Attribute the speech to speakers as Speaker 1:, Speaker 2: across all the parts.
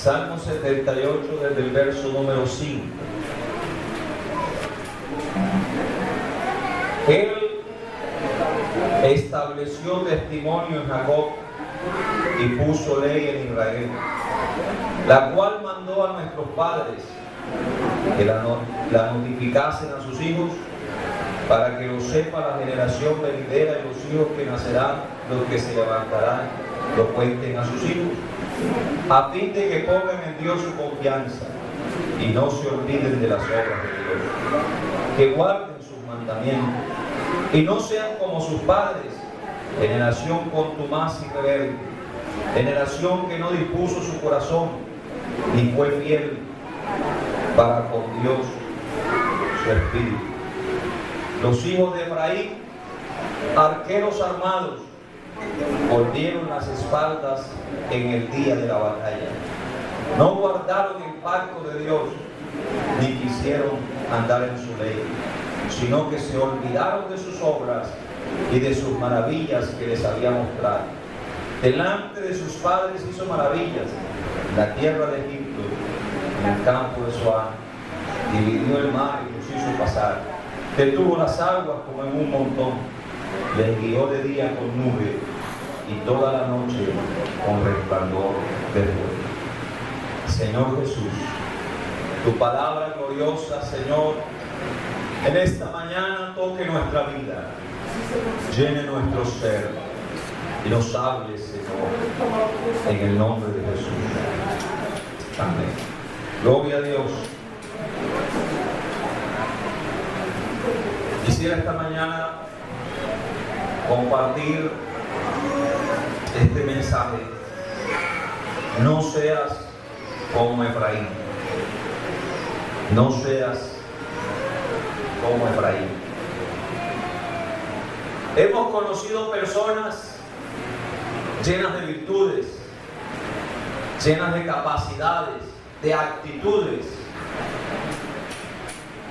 Speaker 1: Salmo 78 desde el verso número 5. Él estableció testimonio en Jacob y puso ley en Israel, la cual mandó a nuestros padres que la notificasen a sus hijos, para que lo sepa la generación venidera y los hijos que nacerán, los que se levantarán, lo cuenten a sus hijos, a fin de que pongan en Dios su confianza y no se olviden de las obras de Dios, que guarden sus mandamientos y no sean como sus padres, generación contumaz y rebelde, generación que no dispuso su corazón ni fue fiel para con Dios su espíritu. Los hijos de Efraín, arqueros armados, volvieron las espaldas en el día de la batalla. No guardaron el pacto de Dios, ni quisieron andar en su ley, sino que se olvidaron de sus obras y de sus maravillas que les había mostrado. Delante de sus padres hizo maravillas, en la tierra de Egipto, en el campo de Zoán. Dividió el mar y los hizo pasar. Detuvo las aguas como en un montón. Les guió de día con nube y toda la noche con resplandor de fuego. Señor Jesús, tu palabra gloriosa, Señor, en esta mañana toque nuestra vida, llene nuestro ser y nos hable, Señor, en el nombre de Jesús. Amén. Gloria a Dios. Quisiera esta mañana compartir este mensaje. No seas como Efraín. No seas como Efraín. Hemos conocido personas llenas de virtudes, llenas de capacidades, de actitudes,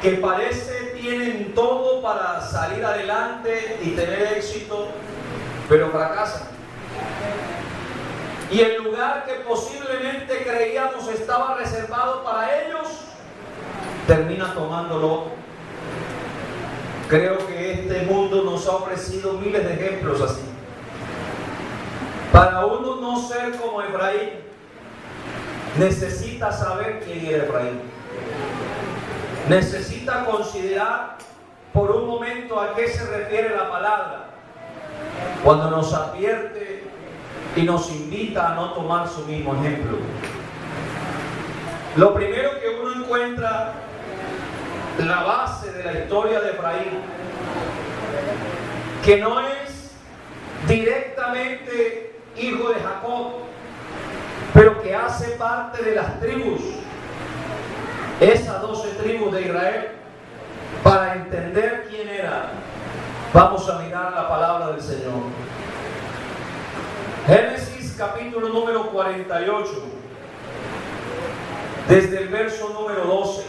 Speaker 1: que parece tienen todo para salir adelante y tener éxito, pero fracasan. Y el lugar que posiblemente creíamos estaba reservado para ellos, termina tomándolo. Creo que este mundo nos ha ofrecido miles de ejemplos así. Para uno no ser como Efraín, necesita saber quién era Efraín. Necesita considerar por un momento a qué se refiere la palabra cuando nos advierte y nos invita a no tomar su mismo ejemplo. Lo primero que uno encuentra, la base de la historia de Efraín, que no es directamente hijo de Jacob, pero que hace parte de las tribus, esas 12 tribus de Israel. Para entender quién era, vamos a mirar la palabra del Señor. Génesis capítulo número 48, desde el verso número 12.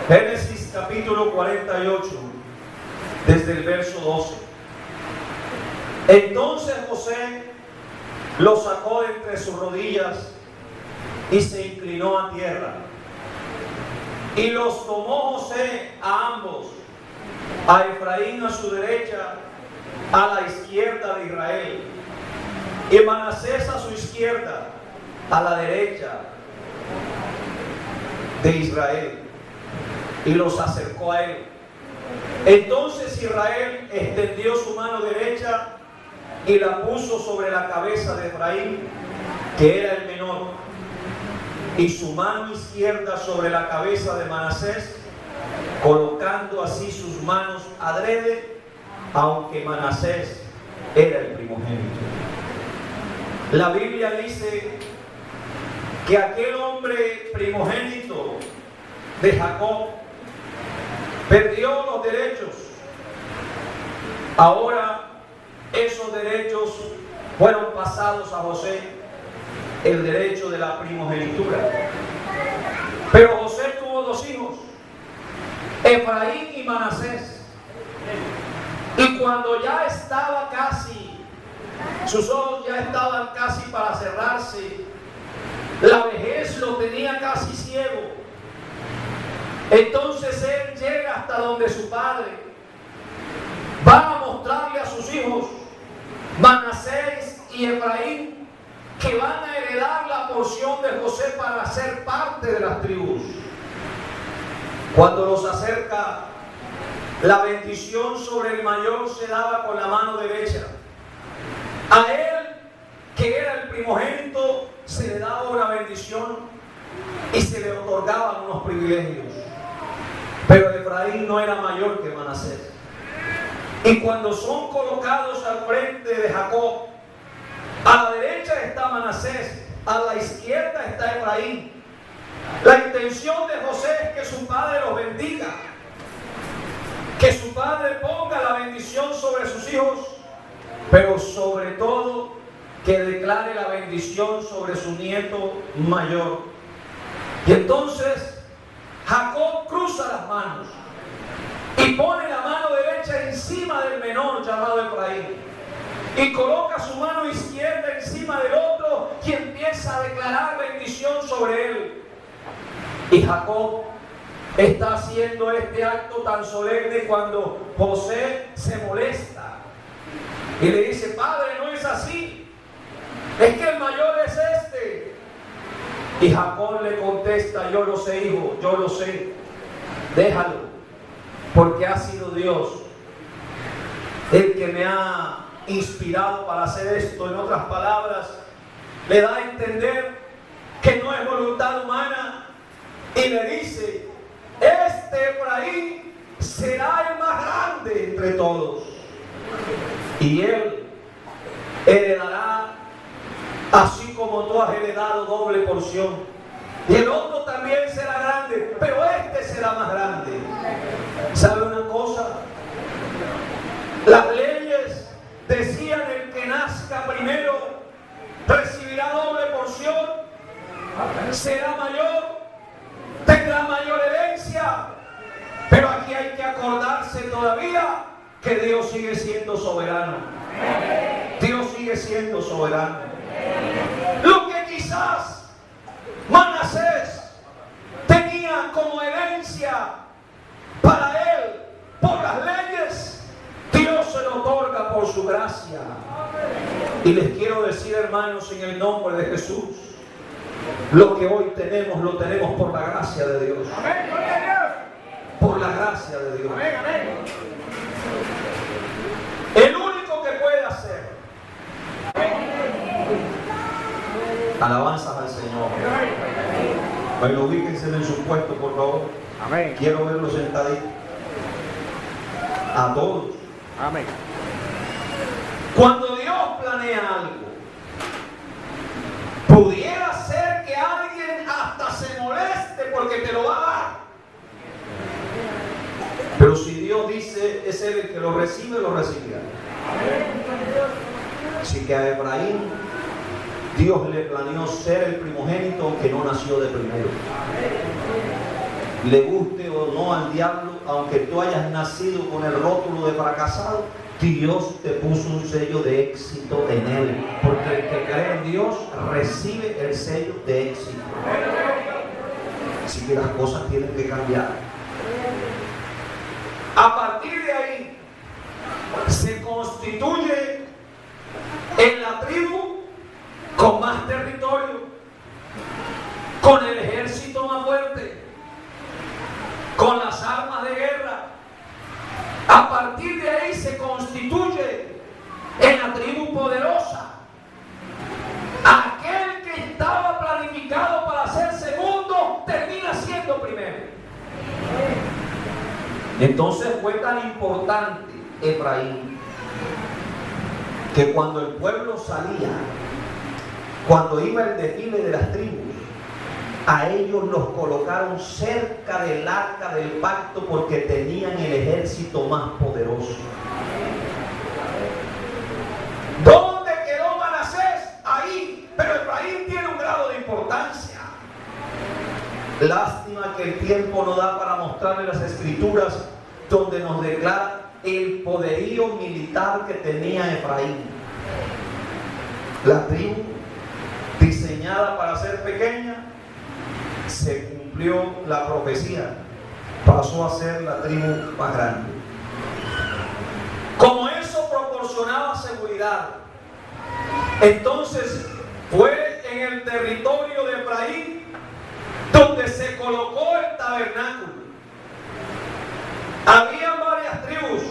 Speaker 1: Génesis capítulo 48, desde el verso 12. Entonces José lo sacó de entre sus rodillas y se inclinó a tierra. Y los tomó José a ambos, a Efraín a su derecha, a la izquierda de Israel, y Manasés a su izquierda, a la derecha de Israel, y los acercó a él. Entonces Israel extendió su mano derecha y la puso sobre la cabeza de Efraín, que era el menor, y su mano izquierda sobre la cabeza de Manasés, colocando así sus manos adrede, aunque Manasés era el primogénito. La Biblia dice que aquel hombre primogénito de Jacob perdió los derechos. Ahora esos derechos fueron pasados a José, el derecho de la primogenitura. Pero José tuvo dos hijos, Efraín y Manasés. Y cuando ya estaba casi, sus ojos ya estaban casi para cerrarse,
Speaker 2: La vejez lo tenía casi ciego. Entonces él llega hasta donde su padre va a mostrarle a sus hijos, Manasés y Efraín, que van a heredar la porción de José para ser parte de las tribus. Cuando los acerca, la bendición sobre el mayor se daba con la mano derecha. A él, que era el primogénito, se le daba una bendición y se le otorgaban unos privilegios. Pero Efraín no era mayor que Manasés. Y cuando son colocados al frente de Jacob, a la derecha está Manasés, a la izquierda está Efraín. La intención de José es que su padre los bendiga, que su padre ponga la bendición sobre sus hijos, pero sobre todo que declare la bendición sobre su nieto mayor. Y entonces Jacob cruza las manos y pone la mano derecha encima del menor llamado Efraín y coloca su mano izquierda encima del otro y empieza a declarar bendición sobre él. Y Jacob está haciendo este acto tan solemne cuando José se molesta y le dice: padre, no es así, es que el mayor es este. Y Jacob le contesta: yo lo sé, hijo, yo lo sé, déjalo, porque ha sido Dios el que me ha inspirado para hacer esto. En otras palabras, le da a entender que no es voluntad humana y le dice: este Efraín será el más grande entre todos y él heredará así como tú has heredado doble porción, y el otro también será grande, pero este será más grande. ¿Sabe una cosa? Las leyes decían: el que nazca primero recibirá doble porción, será mayor, tendrá mayor herencia. Pero aquí hay que acordarse todavía que Dios sigue siendo soberano. Dios sigue siendo soberano. Lo que quizás Manasés tenía como herencia para él por las leyes, Dios se lo otorga por su gracia. Y les quiero decir, hermanos, en el nombre de Jesús, lo que hoy tenemos, lo tenemos por la gracia de Dios. Por la gracia de Dios. El único que puede hacer. Alabanzas al Señor. Bueno, ubíquense en su puesto, por favor.
Speaker 3: Amén.
Speaker 2: Quiero verlos sentaditos. A todos.
Speaker 3: Amén.
Speaker 2: Cuando Dios planea algo, pudiera ser que alguien hasta se moleste porque te lo va a dar. Pero si Dios dice, es Él el que lo recibe, lo recibirá. Así que a Efraín, Dios le planeó ser el primogénito, aunque no nació de primero. Le guste o no al diablo, aunque tú hayas nacido con el rótulo de fracasado, Dios te puso un sello de éxito en él. Porque el que cree en Dios recibe el sello de éxito. Así que las cosas tienen que cambiar. A partir de ahí, se constituye en la tribu con más territorio, con el ejército más fuerte, con las armas de guerra. A partir de ahí se constituye en la tribu poderosa. Aquel que estaba planificado para ser segundo termina siendo primero. Entonces fue tan importante Efraín que cuando el pueblo salía, cuando iba el desfile de las tribus, a ellos los colocaron cerca del arca del pacto porque tenían el ejército más poderoso. ¿Dónde quedó Manasés? Ahí, pero Efraín tiene un grado de importancia. Lástima que el tiempo no da para mostrarle las escrituras donde nos declara el poderío militar que tenía Efraín. La tribu diseñada
Speaker 1: diseñada para ser pequeña, se cumplió la profecía, pasó a ser la tribu más grande. Como eso proporcionaba seguridad, entonces fue en el territorio de Efraín donde se colocó el tabernáculo. Había varias tribus,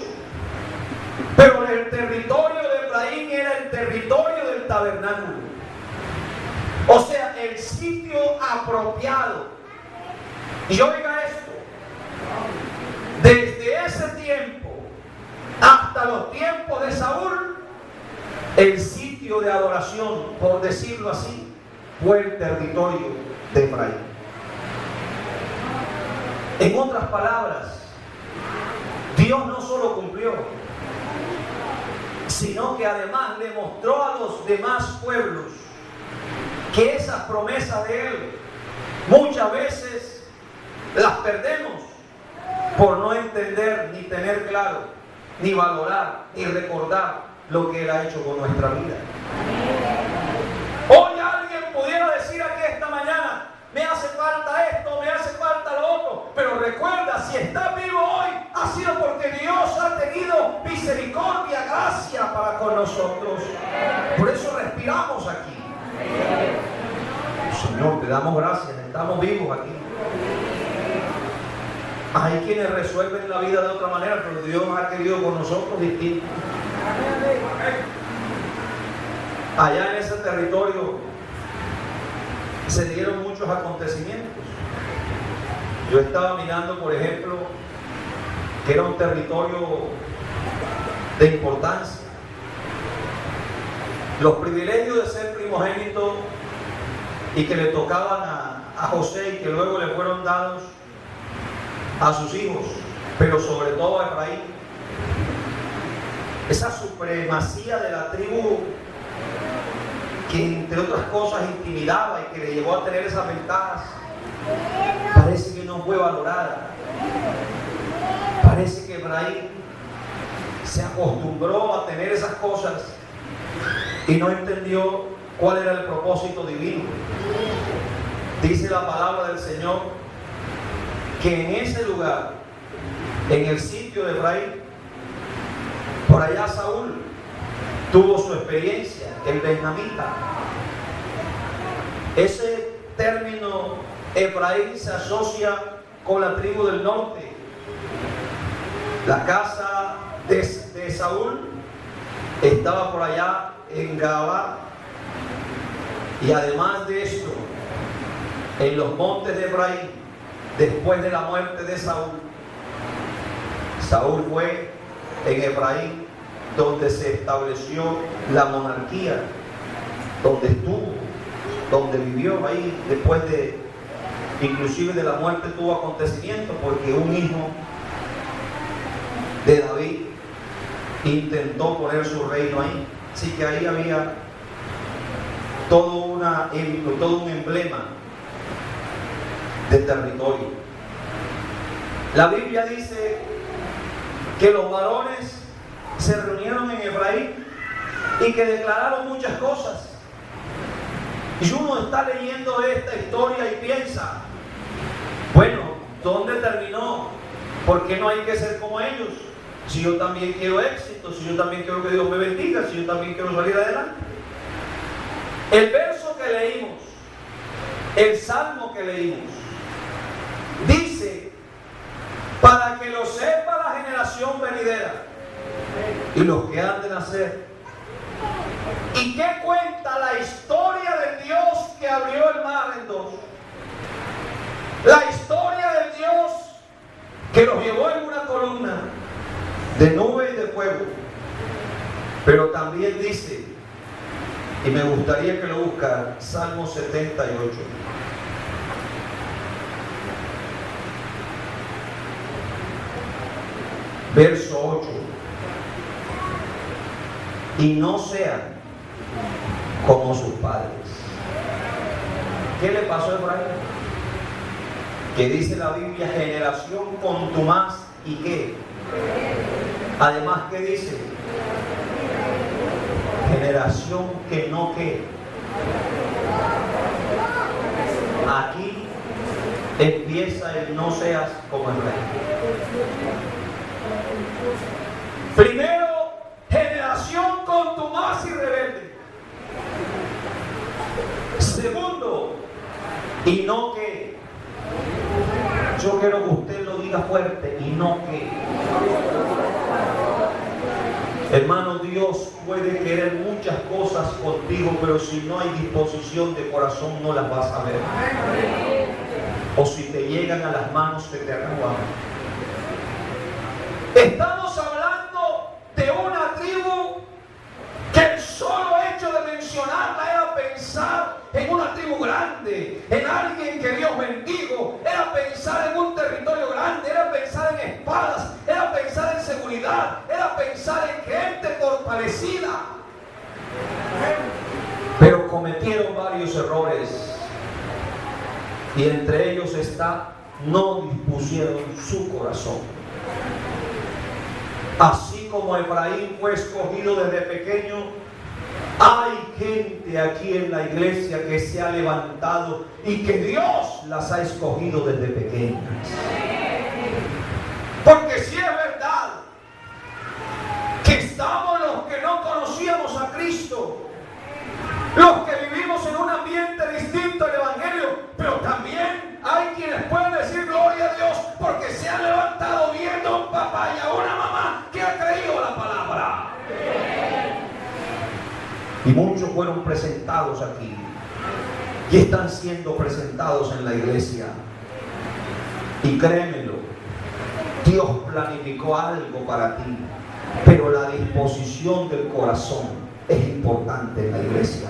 Speaker 1: pero el territorio de Efraín era el territorio del tabernáculo. O sea, el sitio apropiado. Y oiga esto, desde ese tiempo hasta los tiempos de Saúl, el sitio de adoración, por decirlo así, fue el territorio de Efraín. En otras palabras, Dios no solo cumplió, sino que además le mostró a los demás pueblos que esas promesas de Él muchas veces las perdemos por no entender, ni tener claro, ni valorar, ni recordar lo que Él ha hecho con nuestra vida. Hoy alguien pudiera decir aquí esta mañana: me hace falta esto, me hace falta lo otro. Pero recuerda, si estás vivo hoy, ha sido porque Dios ha tenido misericordia, gracia para con nosotros. Por eso respiramos aquí. Señor, te damos gracias, estamos vivos aquí. Hay quienes resuelven la vida de otra manera, pero Dios ha querido con nosotros distinto. Allá en ese territorio se dieron muchos acontecimientos. Yo estaba mirando, por ejemplo, que era un territorio de importancia. Los privilegios de ser primogénito y que le tocaban a José y que luego le fueron dados a sus hijos, pero sobre todo a Efraín. Esa supremacía de la tribu que, entre otras cosas, intimidaba y que le llevó a tener esas ventajas, parece que no fue valorada. Parece que Efraín se acostumbró a tener esas cosas y no entendió cuál era el propósito divino. Dice la palabra del Señor que en ese lugar, en el sitio de Efraín, por allá Saúl tuvo su experiencia, el benjamita. Ese término Efraín se asocia con la tribu del norte. La casa de Saúl estaba por allá en Gabá, y además de esto, en los montes de Efraín, después de la muerte de Saúl, Saúl fue en Efraín donde se estableció la monarquía, donde estuvo, donde vivió ahí. Después de, inclusive de la muerte, tuvo acontecimientos, porque un hijo de David intentó poner su reino ahí. Así que ahí había todo un emblema de territorio. La Biblia dice que los varones se reunieron en Efraín y que declararon muchas cosas. Y uno está leyendo esta historia y piensa: bueno, ¿dónde terminó? ¿Por qué no hay que ser como ellos? Si yo también quiero éxito, si yo también quiero que Dios me bendiga, si yo también quiero salir adelante. El verso que leímos, el salmo que leímos, dice: para que lo sepa la generación venidera y los que han de nacer. ¿Y qué cuenta la historia del Dios que abrió el mar en dos? La historia del Dios que los llevó en una columna de nube y de fuego. Pero también dice, y me gustaría que lo buscaran, Salmo 78. Verso 8. Y no sean como sus padres. ¿Qué le pasó a Efraín? Que dice la Biblia: generación contumaz y qué. Además, ¿qué dice? Generación que no qué. empieza el no seas como Efraín.
Speaker 2: Primero, generación contumaz y rebelde. Segundo, y no que. Yo quiero que usted lo diga fuerte, y no que. Hermano, Dios puede querer muchas cosas contigo, pero si no hay disposición de corazón no las vas a ver. O si te llegan a las manos se te acaban. Estamos hablando de una tribu que el solo hecho de mencionarla era pensar en una tribu grande, en alguien que Dios bendijo, era pensar en un territorio grande, era pensar en espadas, era pensar en seguridad, era pensar en gente fortalecida. Pero cometieron varios errores y entre ellos está: no dispusieron su corazón. Así como Efraín fue escogido desde pequeño, hay gente aquí en la iglesia que se ha levantado y que Dios las ha escogido desde pequeñas. Porque si es verdad que estamos los que no conocíamos a Cristo, los que vivimos en un ambiente distinto al Evangelio, pero también hay quienes pueden decir gloria a Dios porque se han levantado viendo a un papá y a una mamá que ha creído la palabra.
Speaker 1: Y muchos fueron presentados aquí y están siendo presentados en la iglesia. Y créemelo, Dios planificó algo para ti, pero la disposición del corazón es importante en la iglesia.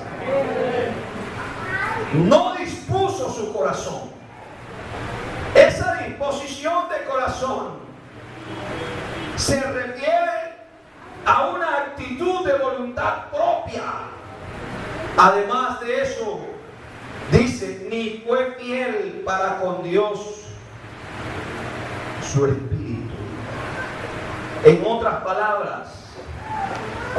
Speaker 1: No dispuso su corazón. Esa disposición de corazón se refiere a una actitud de voluntad propia. Además de eso, dice, ni fue fiel para con Dios su espíritu. En otras palabras,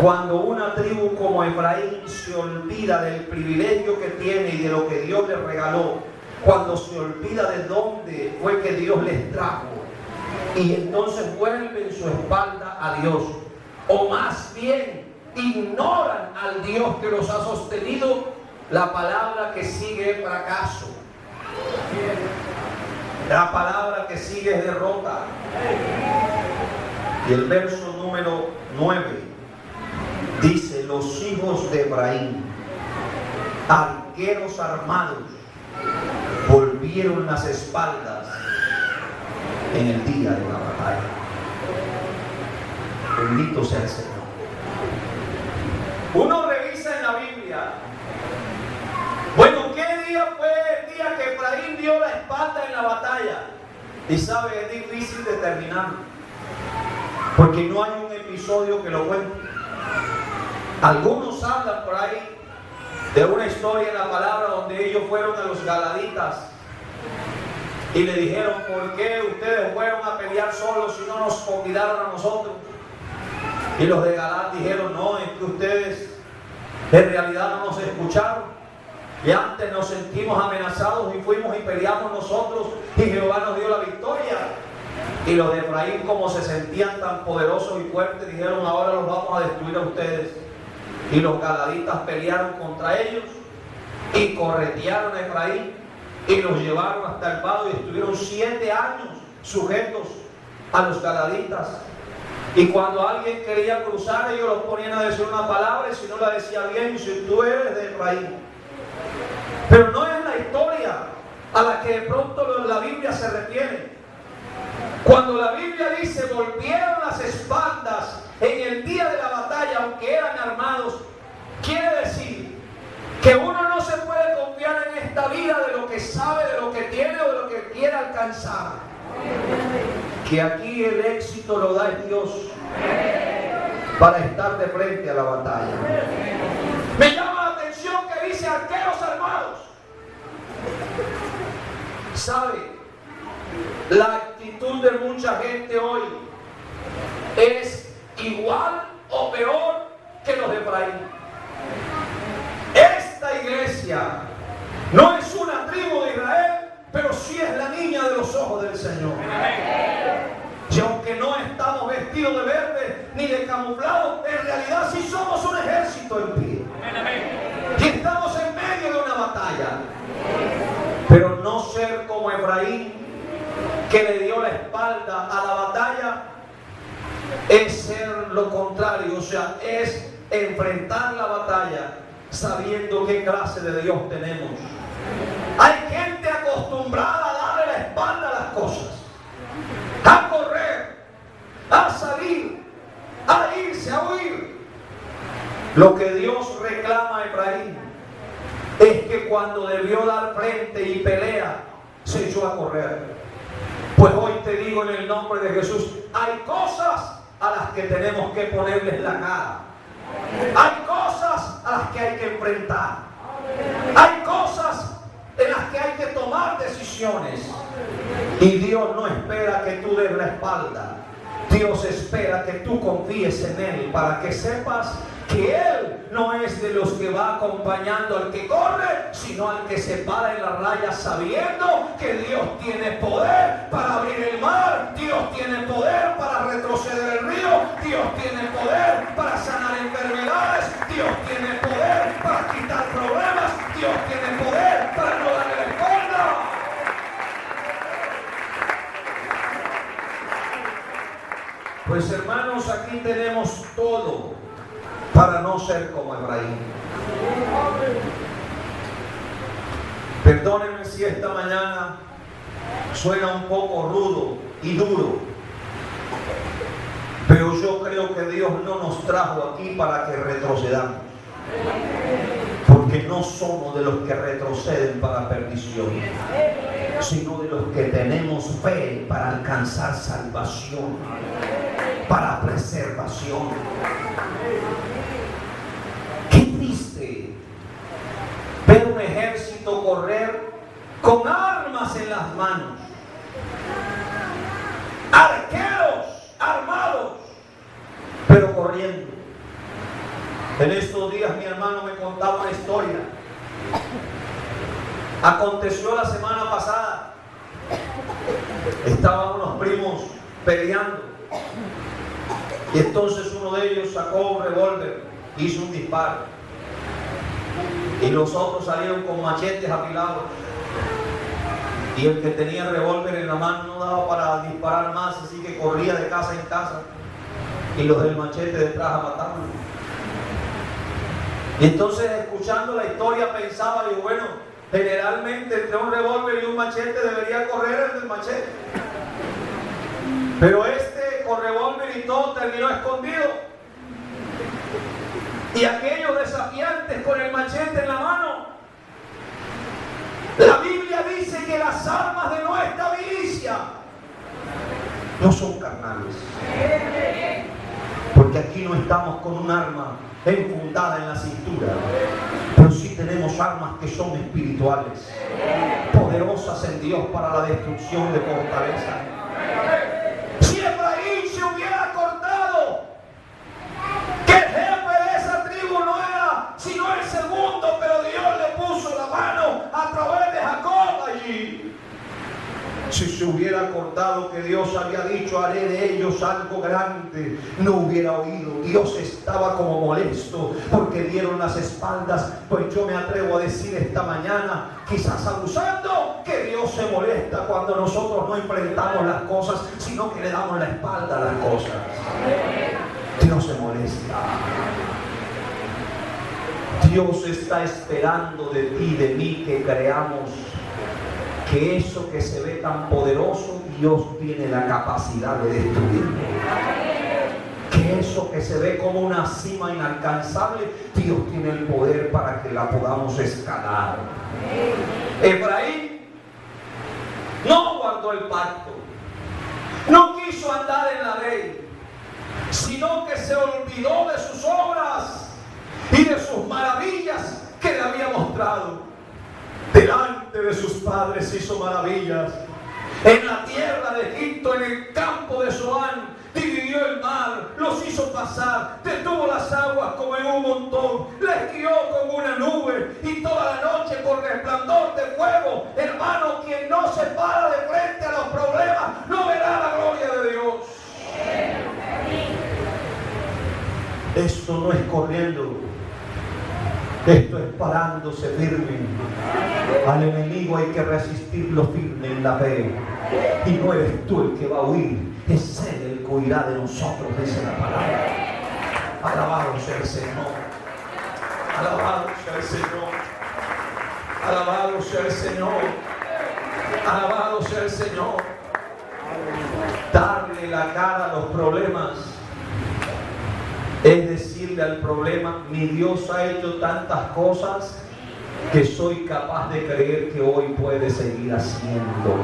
Speaker 1: cuando una tribu como Efraín se olvida del privilegio que tiene y de lo que Dios le regaló, cuando se olvida de dónde fue que Dios les trajo, y entonces vuelven su espalda a Dios, o más bien ignoran al Dios que los ha sostenido, la palabra que sigue es fracaso. La palabra que sigue es derrota. Y el verso número 9 dice: los hijos de Efraín, arqueros armados, volvieron las espaldas en el día de la batalla. Bendito sea el Señor. Uno revisa en la Biblia, bueno, ¿qué día fue el día que Efraín dio la espalda en la batalla? Y sabe, es difícil determinarlo, porque no hay un episodio que lo cuente. Algunos hablan por ahí de una historia en la palabra donde ellos fueron a los galaditas y le dijeron: ¿por qué ustedes fueron a pelear solos y no nos convidaron a nosotros? Y los de Galad dijeron: no, es que ustedes en realidad no nos escucharon y antes nos sentimos amenazados y fuimos y peleamos nosotros y Jehová nos dio la victoria. Y los de Efraín, como se sentían tan poderosos y fuertes, dijeron: ahora los vamos a destruir a ustedes. Y los galaditas pelearon contra ellos y corretearon a Efraín y los llevaron hasta el vado y estuvieron 7 años sujetos a los galaditas. Y cuando alguien quería cruzar, ellos los ponían a decir una palabra y si no la decía bien, si tú eres de Efraín. Pero no es la historia a la que de pronto la Biblia se refiere. Cuando la Biblia dice volvieron las espaldas en el día de la batalla, aunque eran armados, quiere decir que uno no se puede confiar en esta vida de lo que sabe, de lo que tiene o de lo que quiere alcanzar. Que aquí el éxito lo da Dios para estar de frente a la batalla. Me llama la atención que dice arqueros armados. ¿Sabe? La actitud de mucha gente hoy es igual o peor que los de Efraín. Esta iglesia no es una tribu de Israel, pero sí es la niña ser como Efraín, que le dio la espalda a la batalla, es ser lo contrario, o sea, es enfrentar la batalla sabiendo qué clase de Dios tenemos. Hay gente acostumbrada a darle la espalda a las cosas, a correr, a salir, a irse, a huir. Lo que Dios reclama a Efraín es que cuando debió dar frente y pelea, se echó a correr. Pues hoy te digo en el nombre de Jesús, hay cosas a las que tenemos que ponerles la cara. Hay cosas a las que hay que enfrentar. Hay cosas en las que hay que tomar decisiones. Y Dios no espera que tú des la espalda. Dios espera que tú confíes en Él para que sepas que Él no es de los que va acompañando al que corre, sino al que se para en la raya sabiendo que Dios tiene poder para abrir el mar, Dios tiene poder para retroceder el río, Dios tiene poder para sanar enfermedades, Dios tiene poder para quitar problemas, Dios tiene poder para no darle la espalda. Pues hermanos, aquí tenemos todo para no ser como Efraín. Perdónenme si esta mañana suena un poco rudo y duro, pero yo creo que Dios no nos trajo aquí para que retrocedamos, porque no somos de los que retroceden para perdición, sino de los que tenemos fe para alcanzar salvación, para preservación. Qué triste ver un ejército correr con armas en las manos, arqueros armados, pero corriendo. En estos días mi hermano me contaba una historia. Aconteció la semana pasada, estaban unos primos peleando y entonces uno de ellos sacó un revólver, hizo un disparo y los otros salieron con machetes afilados, y el que tenía el revólver en la mano no daba para disparar más, así que corría de casa en casa y los del machete detrás a matarlo. Y entonces, escuchando la historia, pensaba, digo, bueno, generalmente entre un revólver y un machete debería correr el del machete, pero este con revólver y todo terminó escondido. Y aquellos desafiantes con el machete en la mano. La Biblia dice que las armas de nuestra milicia no son carnales, porque aquí no estamos con un arma enfundada en la cintura, pero sí tenemos armas que son espirituales, poderosas en Dios para la destrucción de fortaleza. Si Efraín se hubiera cortado, que el jefe de esa tribu no era sino el segundo, pero Dios le puso la mano a través de Jacob allí. Si se hubiera acordado que Dios había dicho, haré de ellos algo grande, no hubiera oído. Dios estaba como molesto porque dieron las espaldas. Pues yo me atrevo a decir esta mañana, quizás abusando, que Dios se molesta cuando nosotros no enfrentamos las cosas, sino que le damos la espalda a las cosas. Dios se molesta. Dios está esperando de ti y de mí que creamos que eso que se ve tan poderoso, Dios tiene la capacidad de destruirlo. Que eso que se ve como una cima inalcanzable, Dios tiene el poder para que la podamos escalar. Efraín no guardó el pacto, no quiso andar en la ley, sino que se olvidó de sus obras y de sus maravillas que le había mostrado. Delante de sus padres hizo maravillas. En la tierra de Egipto, en el campo de Zoán, dividió el mar, los hizo pasar, detuvo las aguas como en un montón, les guió con una nube y toda la noche con resplandor de fuego. Hermano, quien no se para de frente a los problemas no verá la gloria de Dios. Esto no es corriendo. Esto es parándose firme. Al enemigo hay que resistirlo firme en la fe. Y no eres tú el que va a huir, es Él el que huirá de nosotros, dice la palabra. Alabado sea el Señor. Alabado sea el Señor. Alabado sea el Señor. Alabado sea el Señor. Darle la cara a los problemas es decirle al problema: mi Dios ha hecho tantas cosas que soy capaz de creer que hoy puede seguir haciendo.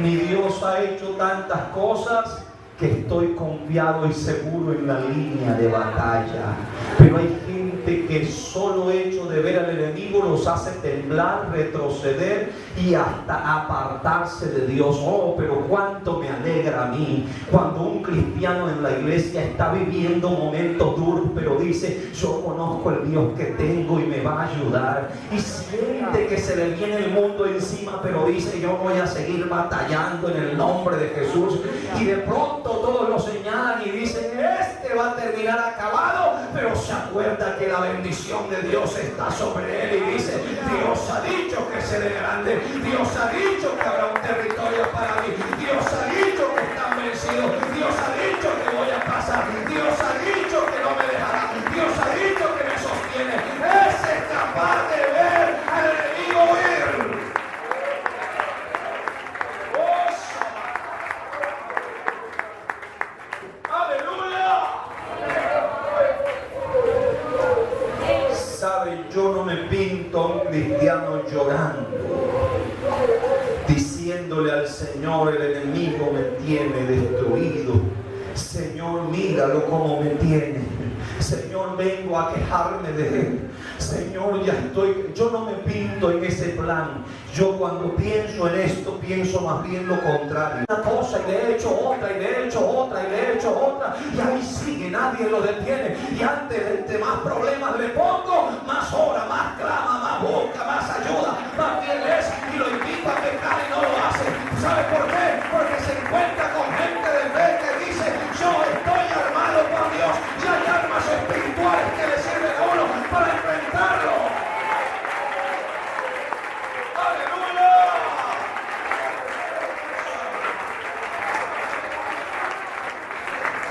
Speaker 1: Mi Dios ha hecho tantas cosas que estoy confiado y seguro en la línea de batalla. Pero hay gente que solo hecho de ver al enemigo los hace temblar, retroceder y hasta apartarse de Dios. Oh, pero cuánto me alegra a mí cuando un cristiano en la iglesia está viviendo momentos duros, pero dice: yo conozco el Dios que tengo y me va a ayudar. Y siente que se le viene el mundo encima, pero dice: yo voy a seguir batallando en el nombre de Jesús. Y de pronto todos lo señalan y dicen: este va a terminar acabado, pero se acuerda que la bendición de Dios está sobre él y dice: Dios ha dicho que seré grande, Dios ha dicho que habrá un territorio para mí, Dios ha dicho que están vencidos, Dios ha dicho que voy a pasar, Dios ha dicho que no me dejará, Dios ha dicho que me sostiene. Ese es capaz de ver al enemigo huir. Yo no me pinto a un cristiano llorando, diciéndole al Señor: el enemigo me tiene destruido. Señor, míralo como me tiene. Señor, vengo a quejarme de él. Señor, ya estoy. Yo no me pinto en ese plan. Yo cuando pienso en esto, pienso más bien lo contrario. Una cosa y le he hecho otra, y le he hecho otra, y le he hecho otra. Y ahí sigue, nadie lo detiene. Y antes de más problemas le pongo, más ora, más clama, más busca, más ayuda, más fiel es. Y lo invito a pecar y no lo hace. ¿Sabe por qué? Porque se encuentra con gente de fe que dice: yo estoy armado por Dios. Y hay armas espirituales que le sirven a uno para enfrentarlo.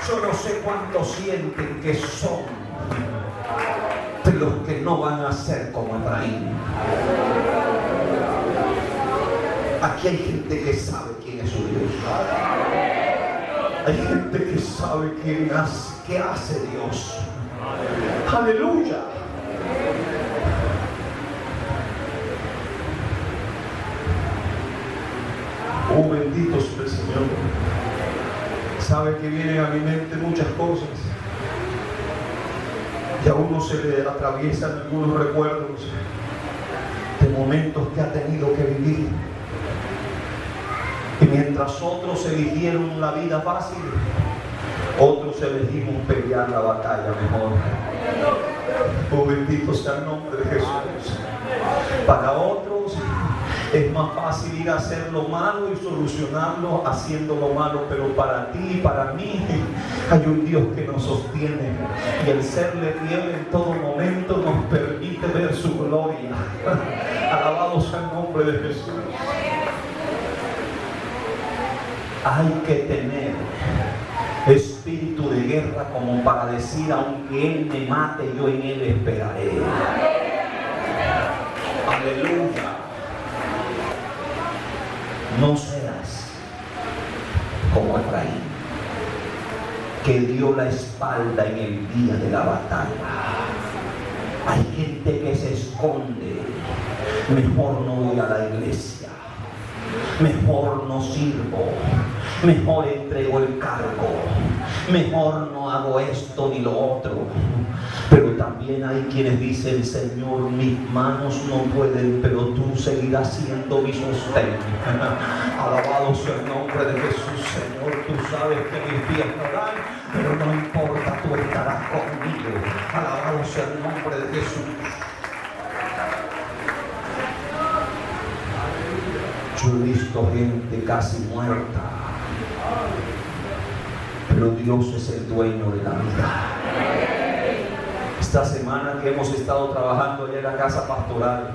Speaker 1: Yo no sé cuántos sienten que son de los que no van a ser como Efraín. Aquí hay gente que sabe quién es su Dios. Hay gente que sabe qué hace Dios. Aleluya. Oh, bendito sea el Señor. Sabe que vienen a mi mente muchas cosas y a uno se le atraviesan algunos recuerdos de momentos que ha tenido que vivir, y mientras otros eligieron la vida fácil, otros elegimos pelear la batalla mejor. Oh, bendito sea el nombre de Jesús. Para otros es más fácil ir a hacer lo malo y solucionarlo haciendo lo malo, pero para ti y para mí hay un Dios que nos sostiene, y el serle fiel en todo momento nos permite ver su gloria. Alabado sea el nombre de Jesús. Hay que tener espíritu de guerra como para decir: aunque Él me mate, yo en Él esperaré. Aleluya. No seas como Efraín, que dio la espalda en el día de la batalla. Hay gente que se esconde. Mejor no voy a la iglesia, mejor no sirvo, mejor entrego el cargo, mejor no hago esto ni lo otro. Pero también hay quienes dicen: Señor, mis manos no pueden, pero tú seguirás siendo mi sostén. Alabado sea el nombre de Jesús. Señor, tú sabes que mis pies no dan, pero no importa, tú estarás conmigo. Alabado sea el nombre de Jesús. Yo he visto gente casi muerta, pero Dios es el dueño de la vida. Esta semana que hemos estado trabajando allá en la casa pastoral,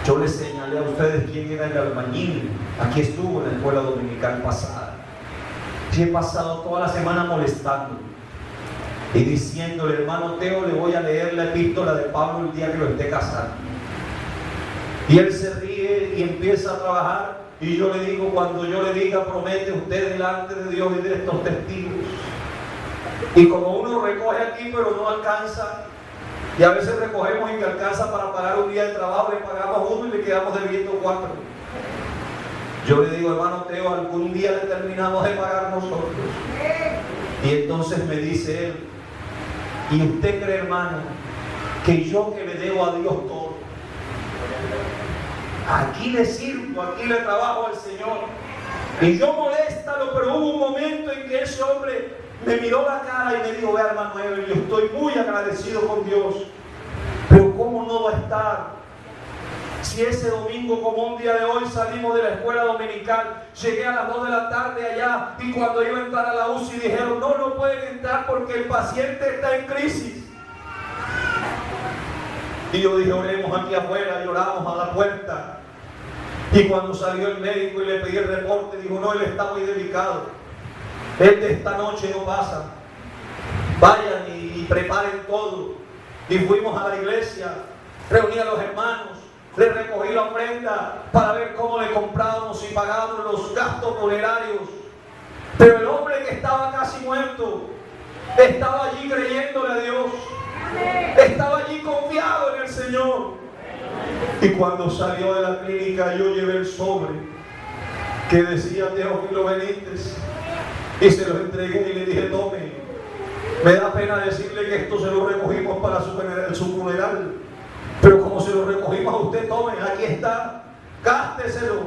Speaker 1: yo les señalé a ustedes quién era el albañil. Aquí estuvo en la escuela dominical pasada. Y he pasado toda la semana molestando y diciéndole: hermano Teo, le voy a leer la epístola de Pablo el día que lo esté casando. Y él se ríe y empieza a trabajar. Y yo le digo: cuando yo le diga, promete usted delante de Dios y de estos testigos. Y como uno recoge aquí pero no alcanza, y a veces recogemos y que alcanza para pagar un día de trabajo, le pagamos uno y le quedamos debiendo 4. Yo le digo: hermano Teo, algún día le terminamos de pagar nosotros. Y entonces me dice él: ¿y usted cree, hermano, que yo que le debo a Dios todo, aquí le sirvo, aquí le trabajo al Señor? Y yo moléstalo, pero hubo un momento en que ese hombre me miró la cara y me dijo: vea, hermano Evelyn, yo estoy muy agradecido con Dios, pero ¿cómo no va a estar? Si ese domingo, como un día de hoy, salimos de la escuela dominical, llegué a las 2 de la tarde allá, y cuando iba a entrar a la UCI dijeron: no pueden entrar porque el paciente está en crisis. Y yo dije: oremos aquí afuera, y oramos a la puerta. Y cuando salió el médico y le pedí el reporte, dijo: no, él está muy delicado, él de esta noche no pasa, vayan y preparen todo. Y fuimos a la iglesia, reuní a los hermanos, le recogí la ofrenda para ver cómo le comprábamos y pagábamos los gastos funerarios. Pero el hombre que estaba casi muerto estaba allí creyéndole a Dios, estaba allí confiado en el Señor. Y cuando salió de la clínica, yo llevé el sobre que decía Teófilo Benítez y se lo entregué y le dije: tome. Me da pena decirle que esto se lo recogimos para su funeral, pero como se lo recogimos a usted, tome, aquí está, gásteselo.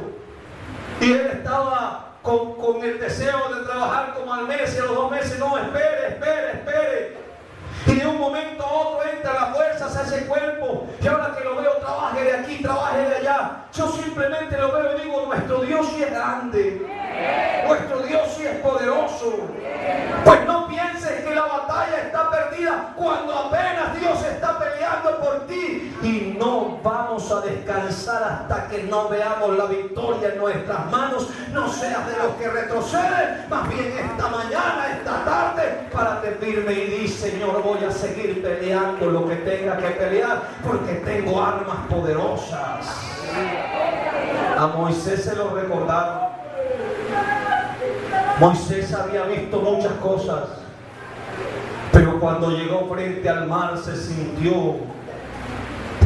Speaker 1: Y él estaba con el deseo de trabajar como al mes, y a los 2 meses: no, espere. Y de un momento a otro entra la fuerza a ese cuerpo, y ahora que lo veo, trabaje de aquí, trabaje de allá. Yo simplemente lo veo y digo: nuestro Dios sí es grande, nuestro Dios sí es poderoso. Pues no pienses que la batalla está perdida cuando apenas Dios está peleando por ti. Y no vamos a descansar hasta que no veamos la victoria en nuestras manos. No seas de los que retroceden, más bien esta mañana, esta tarde, párate firme y di: Señor, voy a seguir peleando lo que tenga que pelear, porque tengo armas poderosas. A Moisés se lo recordaron. Moisés había visto muchas cosas, pero cuando llegó frente al mar se sintió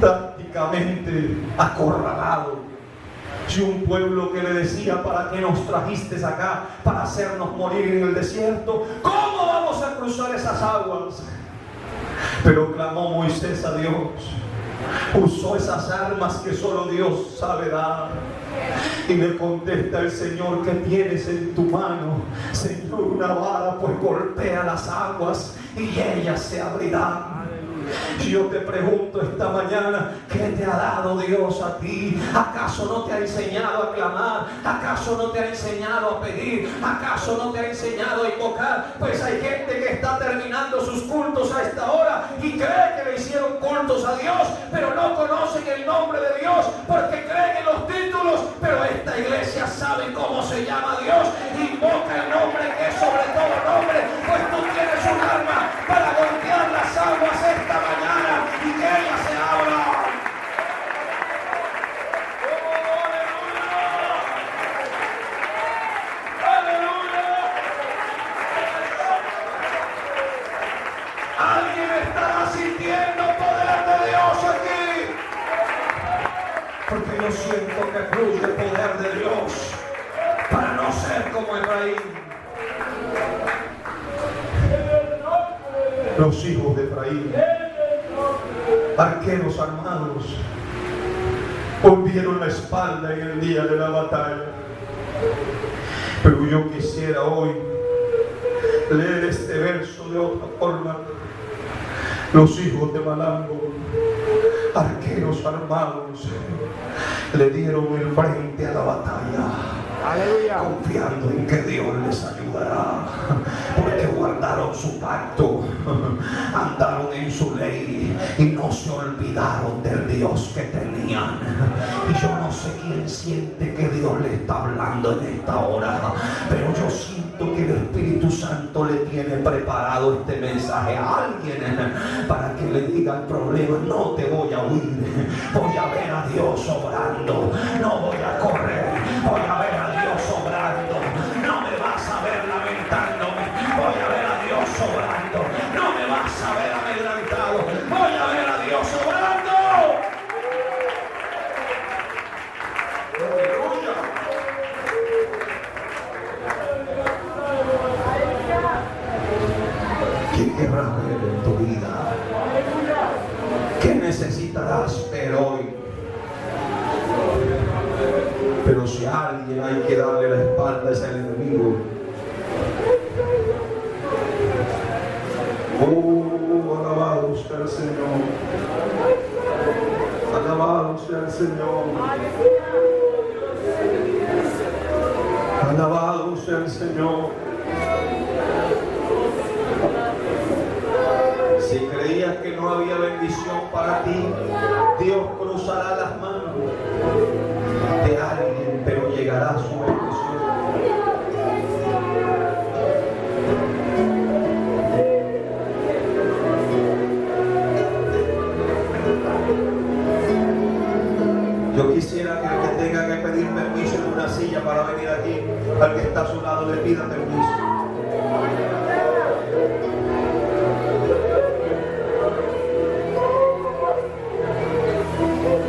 Speaker 1: prácticamente acorralado. Y un pueblo que le decía: ¿para qué nos trajiste acá? ¿Para hacernos morir en el desierto? ¿Cómo vamos a cruzar esas aguas? Pero clamó Moisés a Dios. Usó esas armas que solo Dios sabe dar. Y le contesta el Señor: ¿qué tienes en tu mano? Señor, una vara, pues golpea las aguas y ellas se abrirán. Yo te pregunto esta mañana: ¿qué te ha dado Dios a ti? ¿Acaso no te ha enseñado a clamar? ¿Acaso no te ha enseñado a pedir? ¿Acaso no te ha enseñado a invocar? Pues hay gente que está terminando sus cultos a esta hora y cree que le hicieron cultos a Dios, pero no conocen el nombre de Dios porque creen en los títulos. Pero esta iglesia sabe cómo se llama Dios. Invoca el nombre que es sobre todo nombre, pues tú tienes un arma para golpear las aguas esta mañana y que ellas se abran. Alguien estará sintiendo poder de Dios aquí, porque yo siento que fluye poder de Dios para no ser como Efraín. Los hijos de Efraín, arqueros armados, volvieron la espalda en el día de la batalla. Pero yo quisiera hoy leer este verso de otra forma. Los hijos de Malango, arqueros armados, le dieron el frente a la batalla.
Speaker 3: Aleluya.
Speaker 1: confiando en que Dios les ayudará, porque guardaron su pacto, andaron en su ley y no se olvidaron del Dios que tenían. Y yo no sé quién siente que Dios le está hablando en esta hora, pero yo siento que el Espíritu Santo le tiene preparado este mensaje a alguien para que le diga al problema: no te voy a huir, voy a ver a Dios obrando, no voy a correr, voy a ver a Dios obrando, no me vas a ver lamentándome, voy a ver a Dios obrando, no me vas a ver amedrantado, voy a ver a Dios obrando. ¡Aleluya! ¿Qué querrás ver en tu vida? ¿Qué necesitarás ver hoy? Pero si a alguien hay que darle la espalda, es el enemigo. Oh, alabado sea el Señor. Alabado sea el Señor. Alabado sea el Señor. Si creías que no había bendición para ti, Dios cruzará las manos de alguien, pero llegará su bendición. Yo quisiera que el que tenga que pedir permiso en una silla para venir aquí, al que está a su lado le pida permiso.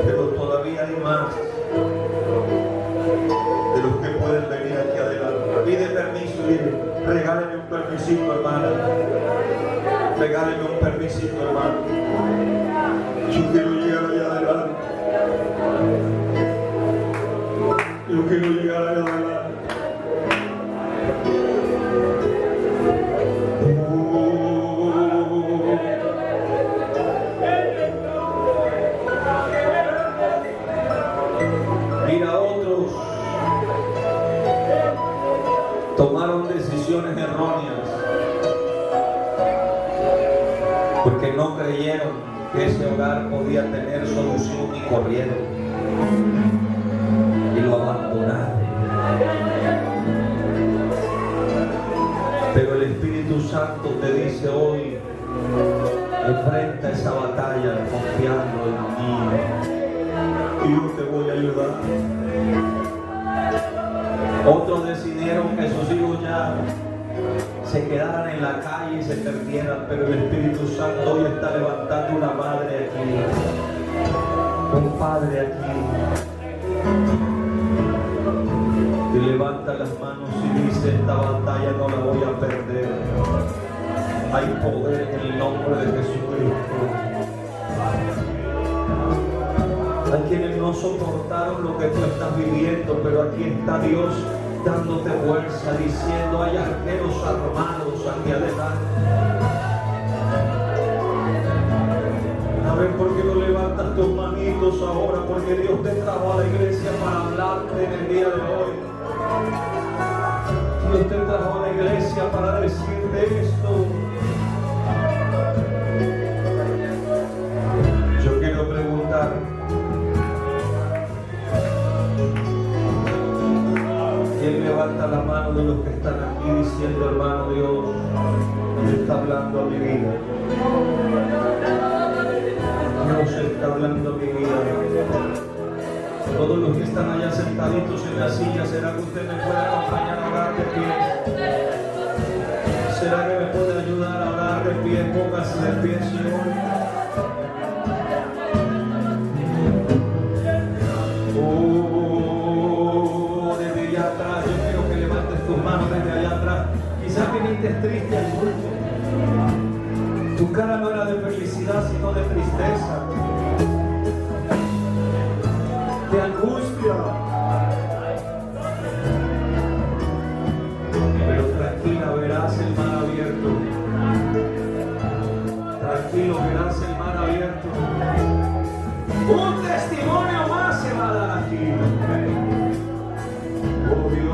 Speaker 1: Pero todavía hay más de los que pueden venir aquí adelante. Pide permiso y dile: regáleme un permisito, hermana. Regáleme un permisito, hermano. Yo quiero llegar allá adelante. Yo quiero llegar allá adelante. Mira, otros tomaron decisiones erróneas porque no creyeron que ese hogar podía tener solución y corrieron y lo abandonaron. Pero el Espíritu Santo te dice hoy: enfrenta esa batalla confiando en mí y yo te voy a ayudar. Otros decidieron que sus hijos ya se quedaran en la calle y se perdieran, pero el Espíritu Santo hoy está levantando una madre aquí, un padre aquí, que levanta las manos y dice: esta batalla no la voy a perder. Hay poder en el nombre de Jesucristo. Hay quienes no soportaron lo que tú estás viviendo, pero aquí está Dios dándote fuerza, diciendo: hay arqueros armados aquí adelante. A ver, ¿por qué no levantas tus manitos ahora? Porque Dios te trajo a la iglesia para hablarte en el día de hoy. Dios te trajo a la iglesia para decirte esto. Yo quiero preguntar: ¿quién levanta la mano de los que están aquí diciendo: hermano, Dios está hablando a mi vida? Dios está hablando a mi vida. Todos los que están allá sentaditos en la silla, ¿será que usted me puede acompañar a orar de pie? ¿Será que me puede ayudar a orar de pie? Póngase de pie, Señor. Desde allá atrás, yo quiero que levantes tus manos desde allá atrás. Quizás viniste triste al culto. Tu cara no era de felicidad, sino de tristeza, de angustia. Pero tranquila, verás el mar abierto. Tranquilo, verás el mar abierto. Un testimonio más se va a dar aquí. Oh Dios.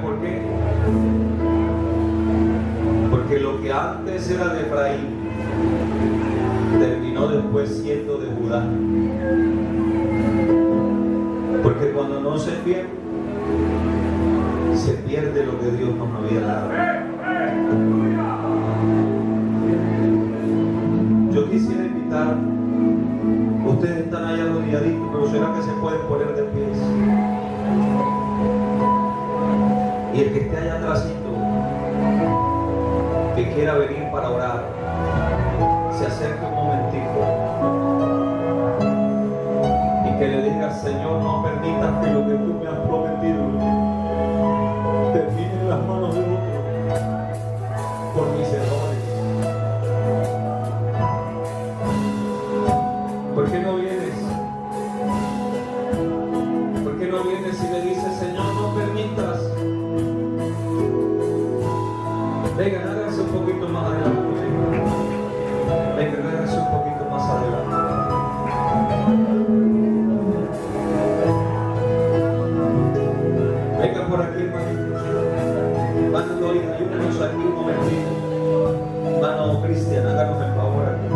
Speaker 1: por qué? Porque lo que antes era de Efraín terminó después siendo de Judá. Porque cuando no se pierde, se pierde lo que Dios nos había dado. Yo quisiera invitar, ustedes están allá arrodilladitos, pero ¿será que se pueden poner de pies? Y el que esté allá atrásito, que quiera venir para orar, se acerque un momentico y que le diga: Señor, no permitas que lo que tú me has prometido termine en las manos de otro por mis errores. ¿Por qué no vienes? ¿Por qué no vienes y le dices: Señor, no permitas? Venga, hágase un poquito más adelante. Venga, hágase un poquito más adelante. Venga por aquí, hermanitos. Mano Doy, ayúdenos aquí un momentito. Mano Cristian, háganos el favor aquí.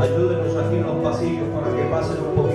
Speaker 1: Ayúdenos aquí en los pasillos para que pasen un poquito.